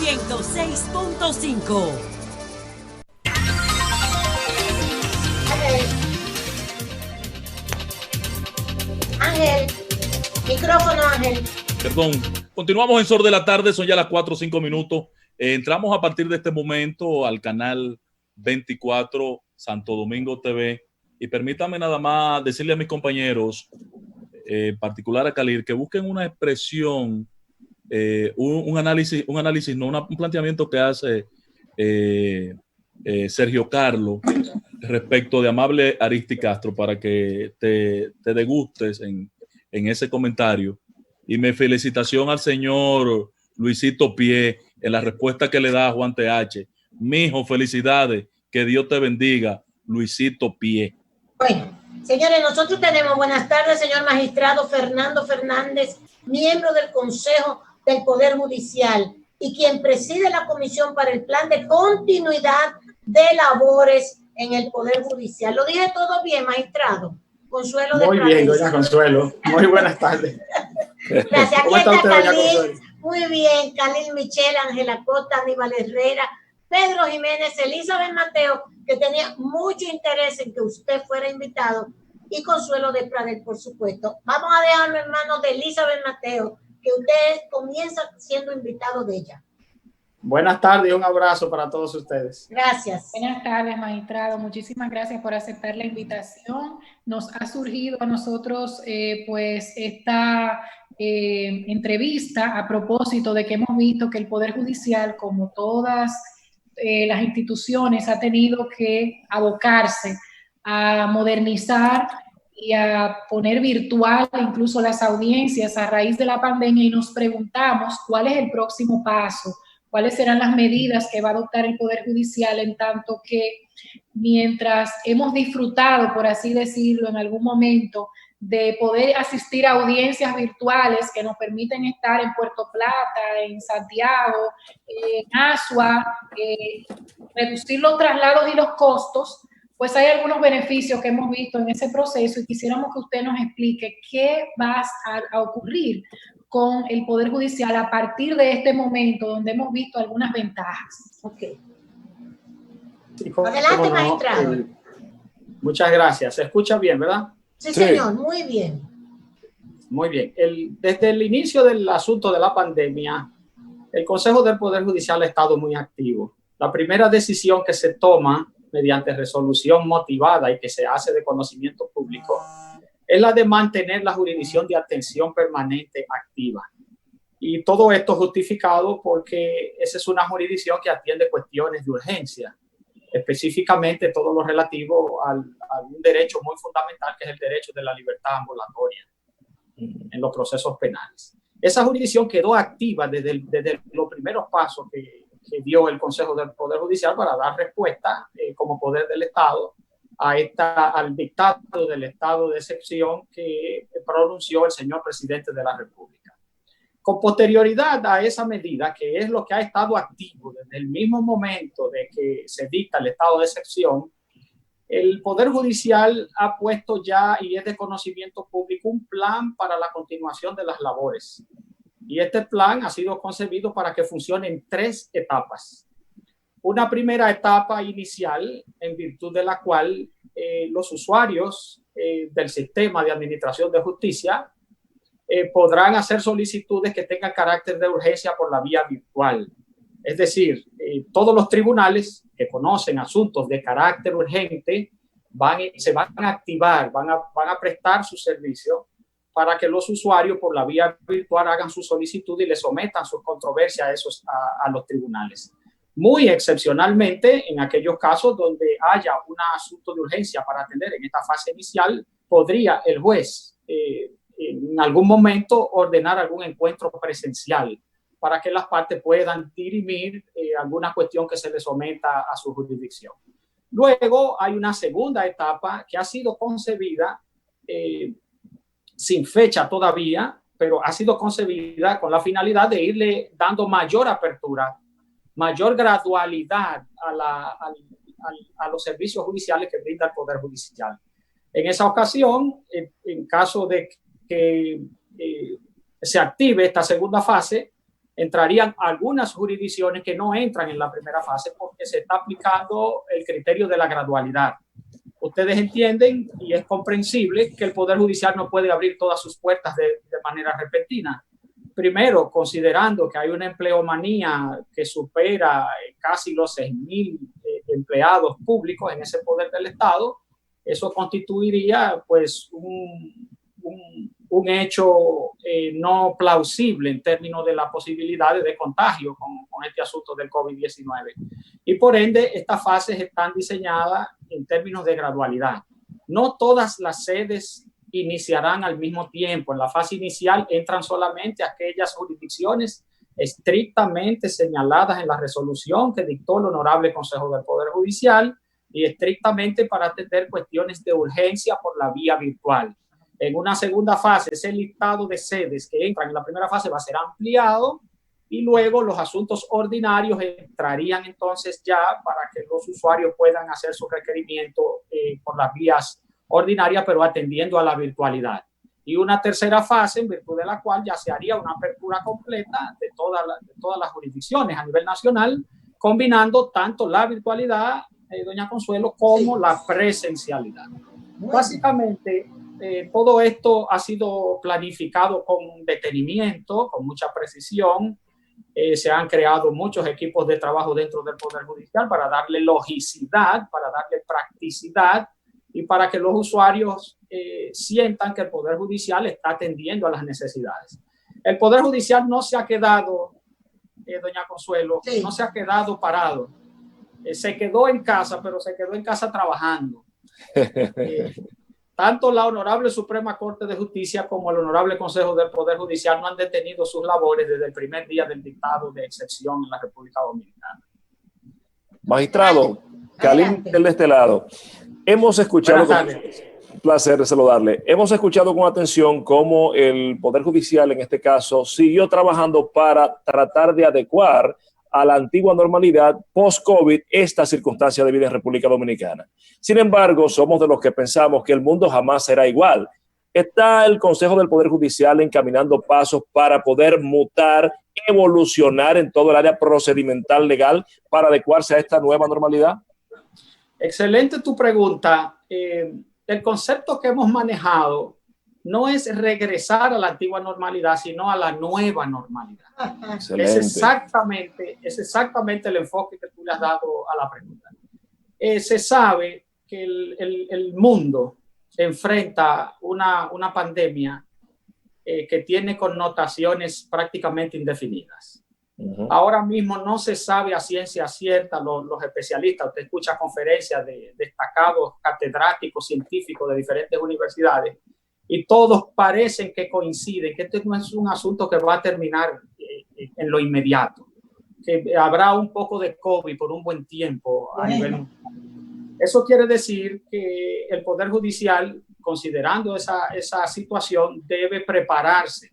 106.5. Ángel, micrófono, Ángel. Perdón, continuamos en Sol de la Tarde, son ya las 4 o 5 minutos. Entramos a partir de este momento al canal 24 Santo Domingo TV y permítame nada más decirle a mis compañeros, en particular a Khalil, que busquen una expresión, un análisis, no, un planteamiento que hace Sergio Carlos respecto de Amable Aristi Castro para que te degustes en ese comentario. Y mi felicitación al señor Luisito Pie en la respuesta que le da a Juan TH. Mijo, felicidades, que Dios te bendiga, Luisito Pie. Bueno, señores, nosotros tenemos buenas tardes, señor magistrado Fernando Fernández, miembro del Consejo del Poder Judicial y quien preside la Comisión para el Plan de Continuidad de Labores en el Poder Judicial. ¿Lo dije todo bien, magistrado? Consuelo de Muy bien, doña Consuelo. Muy buenas tardes. Gracias. Aquí ¿Cómo está usted, doña Khalil? Consuelo? Muy bien, Khalil Michel, Ángela Costa, Aníbal Herrera, Pedro Jiménez, Elizabeth Mateo, que tenía mucho interés en que usted fuera invitado, y Consuelo de Pradel, por supuesto. Vamos a dejarlo en manos de Elizabeth Mateo, que usted comienza siendo invitado de ella. Buenas tardes y un abrazo para todos ustedes. Gracias. Buenas tardes, magistrado. Muchísimas gracias por aceptar la invitación. Nos ha surgido a nosotros pues esta entrevista a propósito de que hemos visto que el Poder Judicial, como todas las instituciones, ha tenido que abocarse a modernizar y a poner virtual incluso las audiencias a raíz de la pandemia, y nos preguntamos cuál es el próximo paso. ¿Cuáles serán las medidas que va a adoptar el Poder Judicial en tanto que mientras hemos disfrutado, por así decirlo, en algún momento de poder asistir a audiencias virtuales que nos permiten estar en Puerto Plata, en Santiago, en Asua, reducir los traslados y los costos, pues hay algunos beneficios que hemos visto en ese proceso y quisiéramos que usted nos explique qué va a ocurrir con el Poder Judicial a partir de este momento donde hemos visto algunas ventajas. Ok. Sí, Adelante, magistrado. Muchas gracias. ¿Se escucha bien, verdad? Sí, señor, muy bien. Muy bien. Desde el inicio del asunto de la pandemia, el Consejo del Poder Judicial ha estado muy activo. La primera decisión que se toma mediante resolución motivada y que se hace de conocimiento público es la de mantener la jurisdicción de atención permanente activa. Y todo esto justificado porque esa es una jurisdicción que atiende cuestiones de urgencia, específicamente todo lo relativo a un derecho muy fundamental, que es el derecho de la libertad ambulatoria en los procesos penales. Esa jurisdicción quedó activa desde los primeros pasos que dio el Consejo del Poder Judicial para dar respuesta como poder del Estado al dictado del estado de excepción que pronunció el señor presidente de la República. Con posterioridad a esa medida, que es lo que ha estado activo desde el mismo momento de que se dicta el estado de excepción, el Poder Judicial ha puesto ya, y es de conocimiento público, un plan para la continuación de las labores. Y este plan ha sido concebido para que funcione en 3 etapas. Una primera etapa inicial, en virtud de la cual los usuarios del sistema de administración de justicia podrán hacer solicitudes que tengan carácter de urgencia por la vía virtual. Es decir, todos los tribunales que conocen asuntos de carácter urgente se van a activar, van a prestar su servicio para que los usuarios por la vía virtual hagan su solicitud y le sometan sus controversias a los tribunales. Muy excepcionalmente, en aquellos casos donde haya un asunto de urgencia para atender en esta fase inicial, podría el juez en algún momento ordenar algún encuentro presencial para que las partes puedan dirimir alguna cuestión que se les someta a su jurisdicción. Luego hay una segunda etapa que ha sido concebida sin fecha todavía, pero ha sido concebida con la finalidad de irle dando mayor apertura, mayor gradualidad a los servicios judiciales que brinda el Poder Judicial. En esa ocasión, en caso de que se active esta segunda fase, entrarían algunas jurisdicciones que no entran en la primera fase porque se está aplicando el criterio de la gradualidad. Ustedes entienden, y es comprensible, que el Poder Judicial no puede abrir todas sus puertas de manera repentina. Primero, considerando que hay una empleomanía que supera casi los 6.000 empleados públicos en ese poder del Estado, eso constituiría pues un hecho no plausible en términos de las posibilidades de contagio con este asunto del COVID-19. Y por ende, estas fases están diseñadas en términos de gradualidad. No todas las sedes iniciarán al mismo tiempo. En la fase inicial entran solamente aquellas jurisdicciones estrictamente señaladas en la resolución que dictó el Honorable Consejo del Poder Judicial y estrictamente para atender cuestiones de urgencia por la vía virtual. En una segunda fase, ese listado de sedes que entran en la primera fase va a ser ampliado y luego los asuntos ordinarios entrarían entonces ya para que los usuarios puedan hacer su requerimiento por las vías ordinarias, pero atendiendo a la virtualidad. Y una tercera fase, en virtud de la cual ya se haría una apertura completa de todas las jurisdicciones a nivel nacional, combinando tanto la virtualidad, doña Consuelo, como la presencialidad. Básicamente, todo esto ha sido planificado con detenimiento, con mucha precisión. Se han creado muchos equipos de trabajo dentro del Poder Judicial para darle logicidad, para darle practicidad y para que los usuarios sientan que el Poder Judicial está atendiendo a las necesidades. El Poder Judicial no se ha quedado, doña Consuelo, sí, no se ha quedado parado. Se quedó en casa, pero se quedó en casa trabajando. Tanto la Honorable Suprema Corte de Justicia como el Honorable Consejo del Poder Judicial no han detenido sus labores desde el primer día del dictado de excepción en la República Dominicana. Magistrado, Kalim de este lado. Hemos escuchado, un placer saludarle. Hemos escuchado con atención cómo el Poder Judicial, en este caso, siguió trabajando para tratar de adecuar a la antigua normalidad post-COVID esta circunstancia de vida en República Dominicana. Sin embargo, somos de los que pensamos que el mundo jamás será igual. ¿Está el Consejo del Poder Judicial encaminando pasos para poder mutar, evolucionar en todo el área procedimental legal para adecuarse a esta nueva normalidad? Excelente tu pregunta. El concepto que hemos manejado no es regresar a la antigua normalidad, sino a la nueva normalidad. Es exactamente el enfoque que tú le has dado a la pregunta. Se sabe que el mundo enfrenta una pandemia que tiene connotaciones prácticamente indefinidas. Ahora mismo no se sabe a ciencia cierta, los especialistas, usted escucha conferencias de destacados catedráticos científicos de diferentes universidades, y todos parecen que coinciden que este no es un asunto que va a terminar en lo inmediato, que habrá un poco de COVID por un buen tiempo a nivel mundial. Eso quiere decir que el Poder Judicial, considerando esa situación, debe prepararse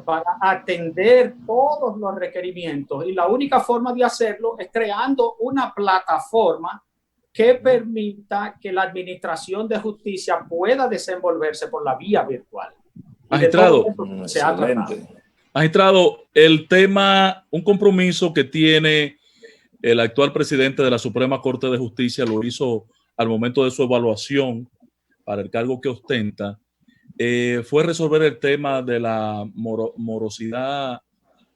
para atender todos los requerimientos, y la única forma de hacerlo es creando una plataforma que permita que la administración de justicia pueda desenvolverse por la vía virtual. Magistrado, el tema, un compromiso que tiene el actual presidente de la Suprema Corte de Justicia, lo hizo al momento de su evaluación para el cargo que ostenta, fue resolver el tema de la morosidad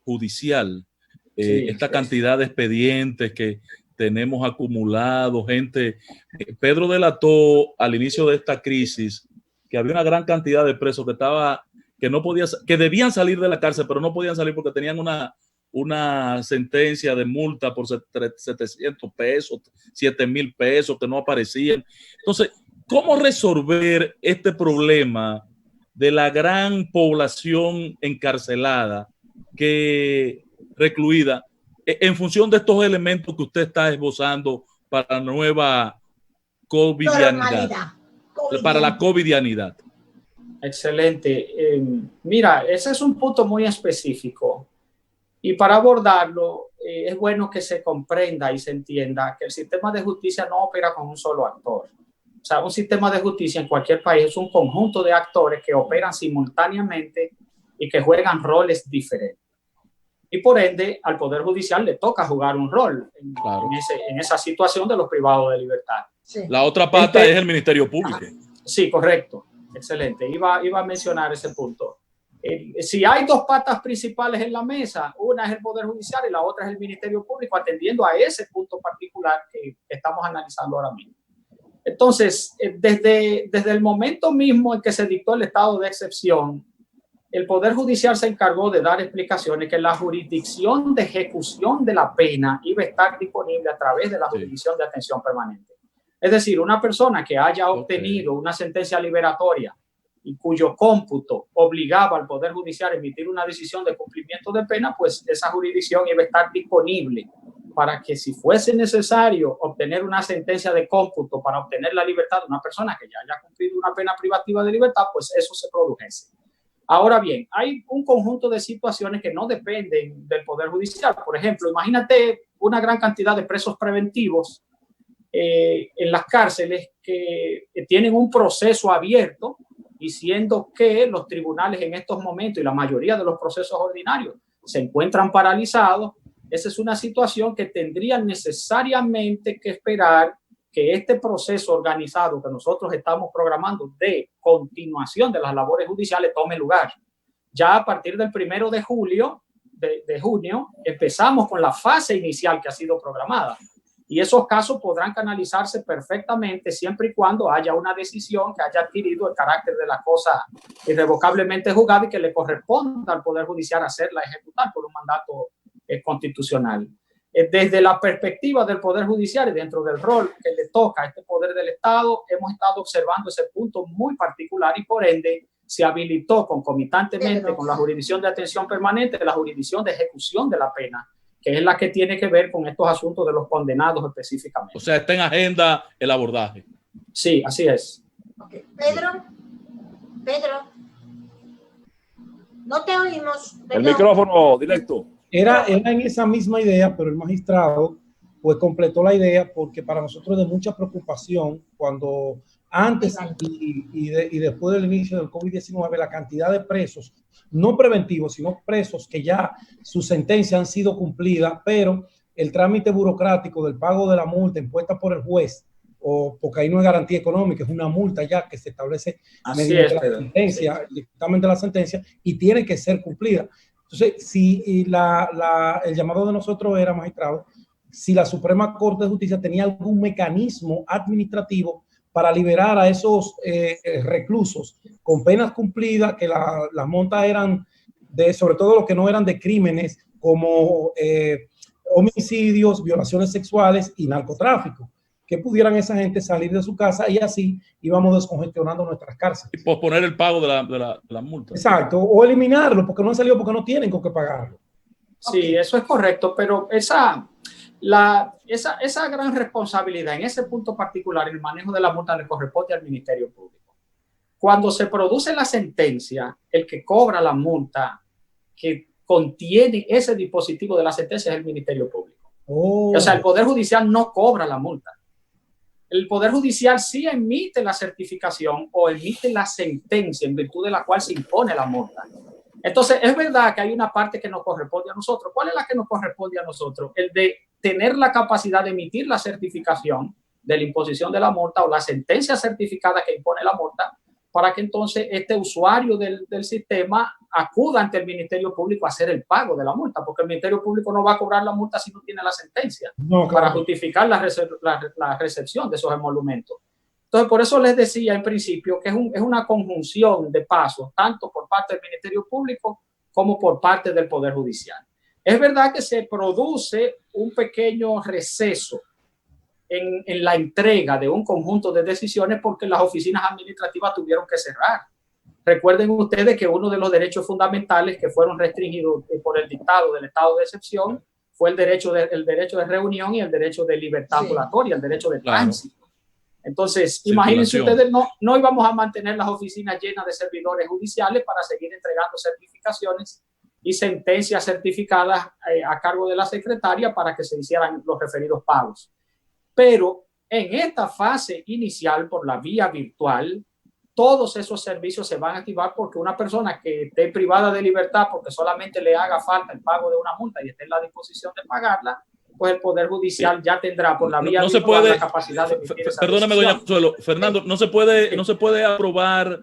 judicial, esta cantidad de expedientes que tenemos acumulados, gente. Pedro delató al inicio de esta crisis que había una gran cantidad de presos que debían salir de la cárcel, pero no podían salir porque tenían una sentencia de multa por 700 pesos, 7,000 pesos que no aparecían. Entonces, ¿cómo resolver este problema de la gran población encarcelada, recluida, en función de estos elementos que usted está esbozando para la nueva covidianidad? Para la covidianidad. Excelente. Mira, ese es un punto muy específico, y para abordarlo es bueno que se comprenda y se entienda que el sistema de justicia no opera con un solo actor. O sea, un sistema de justicia en cualquier país es un conjunto de actores que operan simultáneamente y que juegan roles diferentes. y por ende al Poder Judicial le toca jugar un rol en esa situación de los privados de libertad. Sí. La otra pata es el Ministerio Público. Sí, correcto. Excelente. Iba a mencionar ese punto. Si hay dos patas principales en la mesa, una es el Poder Judicial y la otra es el Ministerio Público, atendiendo a ese punto particular que estamos analizando ahora mismo. Entonces, desde el momento mismo en que se dictó el estado de excepción, el Poder Judicial se encargó de dar explicaciones que la jurisdicción de ejecución de la pena iba a estar disponible a través de la jurisdicción de atención permanente. Es decir, una persona que haya obtenido una sentencia liberatoria y cuyo cómputo obligaba al Poder Judicial a emitir una decisión de cumplimiento de pena, pues esa jurisdicción iba a estar disponible para que, si fuese necesario obtener una sentencia de cómputo para obtener la libertad de una persona que ya haya cumplido una pena privativa de libertad, pues eso se produjese. Ahora bien, hay un conjunto de situaciones que no dependen del Poder Judicial. Por ejemplo, imagínate una gran cantidad de presos preventivos en las cárceles que tienen un proceso abierto, diciendo que los tribunales en estos momentos y la mayoría de los procesos ordinarios se encuentran paralizados. Esa es una situación que tendrían necesariamente que esperar que este proceso organizado que nosotros estamos programando de continuación de las labores judiciales tome lugar. Ya a partir del 1 de julio, de junio, empezamos con la fase inicial que ha sido programada. Y esos casos podrán canalizarse perfectamente siempre y cuando haya una decisión que haya adquirido el carácter de la cosa irrevocablemente juzgada y que le corresponda al Poder Judicial hacerla ejecutar por un mandato constitucional. Desde la perspectiva del Poder Judicial y dentro del rol que le toca a este poder del Estado, hemos estado observando ese punto muy particular y por ende se habilitó concomitantemente con la jurisdicción de atención permanente, la jurisdicción de ejecución de la pena, que es la que tiene que ver con estos asuntos de los condenados específicamente. O sea, está en agenda el abordaje. Sí, así es. Okay. Pedro, no te oímos. El micrófono directo. Era en esa misma idea, pero el magistrado pues completó la idea porque para nosotros es de mucha preocupación cuando antes y después del inicio del COVID-19 la cantidad de presos, no preventivos, sino presos que ya su sentencia han sido cumplidas, pero el trámite burocrático del pago de la multa impuesta por el juez, o porque ahí no es garantía económica, es una multa ya que se establece mediante la sentencia, el dictamen de la sentencia, y tiene que ser cumplida. Entonces, si el llamado de nosotros era, magistrado, si la Suprema Corte de Justicia tenía algún mecanismo administrativo para liberar a esos reclusos con penas cumplidas, que las montas eran sobre todo los que no eran de crímenes como homicidios, violaciones sexuales y narcotráfico, que pudieran esa gente salir de su casa y así íbamos descongestionando nuestras cárceles. Y posponer el pago de la multa. Exacto, o eliminarlo porque no han salido porque no tienen con qué pagarlo. Sí, eso es correcto, pero esa gran responsabilidad en ese punto particular, el manejo de la multa, le corresponde al Ministerio Público. Cuando se produce la sentencia, el que cobra la multa que contiene ese dispositivo de la sentencia es el Ministerio Público. O sea, el Poder Judicial no cobra la multa. El Poder Judicial sí emite la certificación o emite la sentencia en virtud de la cual se impone la multa. Entonces, es verdad que hay una parte que nos corresponde a nosotros. ¿Cuál es la que nos corresponde a nosotros? El de tener la capacidad de emitir la certificación de la imposición de la multa o la sentencia certificada que impone la multa, para que entonces este usuario del sistema acuda ante el Ministerio Público a hacer el pago de la multa, porque el Ministerio Público no va a cobrar la multa si no tiene la sentencia para justificar la recepción de esos emolumentos. Entonces, por eso les decía en principio que es una conjunción de pasos, tanto por parte del Ministerio Público como por parte del Poder Judicial. Es verdad que se produce un pequeño receso en la entrega de un conjunto de decisiones porque las oficinas administrativas tuvieron que cerrar. Recuerden ustedes que uno de los derechos fundamentales que fueron restringidos por el dictado del estado de excepción fue el derecho de reunión y el derecho de libertad ambulatoria, el derecho de tránsito. Entonces, imagínense ustedes, no íbamos a mantener las oficinas llenas de servidores judiciales para seguir entregando certificaciones y sentencias certificadas a cargo de la secretaria para que se hicieran los referidos pagos. Pero en esta fase inicial, por la vía virtual, todos esos servicios se van a activar porque una persona que esté privada de libertad porque solamente le haga falta el pago de una multa y esté en la disposición de pagarla, pues el Poder Judicial ya tendrá por la vía no se puede, la capacidad de emitir esa perdóname, decisión. doña Consuelo, Fernando, no se puede aprobar,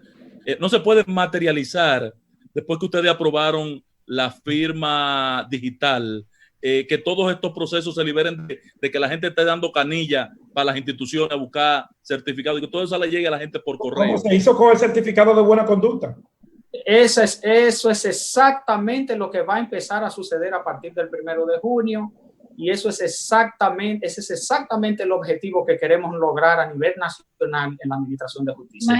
no se puede materializar después que ustedes aprobaron la firma digital, que todos estos procesos se liberen de que la gente esté dando canilla para las instituciones a buscar certificados y que todo eso le llegue a la gente por correo. ¿Cómo se hizo con el certificado de buena conducta? Eso es exactamente lo que va a empezar a suceder a partir del 1 de junio y ese es exactamente el objetivo que queremos lograr a nivel nacional en la Administración de Justicia.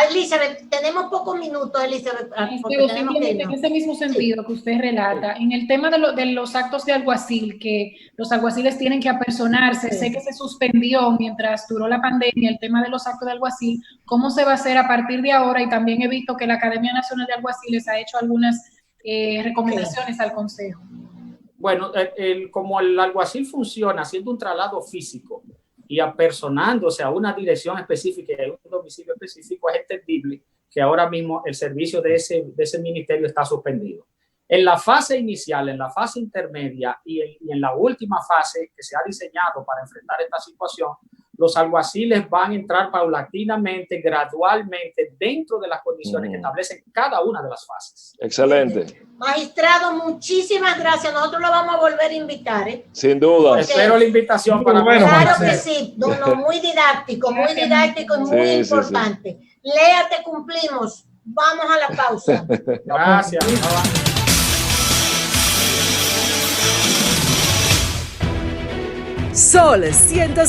Elizabeth, tenemos pocos minutos, Elizabeth. En ese mismo sentido que usted relata, en el tema de los actos de alguacil, que los alguaciles tienen que apersonarse, sé que se suspendió mientras duró la pandemia el tema de los actos de alguacil, ¿cómo se va a hacer a partir de ahora? Y también he visto que la Academia Nacional de Alguaciles ha hecho algunas recomendaciones al Consejo. Bueno, como el alguacil funciona haciendo un traslado físico y apersonándose a una dirección específica y a un domicilio específico, es entendible que ahora mismo el servicio de ese ministerio está suspendido. En la fase inicial, en la fase intermedia y en la última fase que se ha diseñado para enfrentar esta situación, los alguaciles van a entrar paulatinamente, gradualmente, dentro de las condiciones que establecen cada una de las fases. Excelente. Magistrado, muchísimas gracias. Nosotros lo vamos a volver a invitar, ¿eh? Sin duda. Espero la invitación para... Claro que sí. No, muy didáctico y muy importante. Sí. Léate, cumplimos. Vamos a la pausa. Gracias. Sol 106.5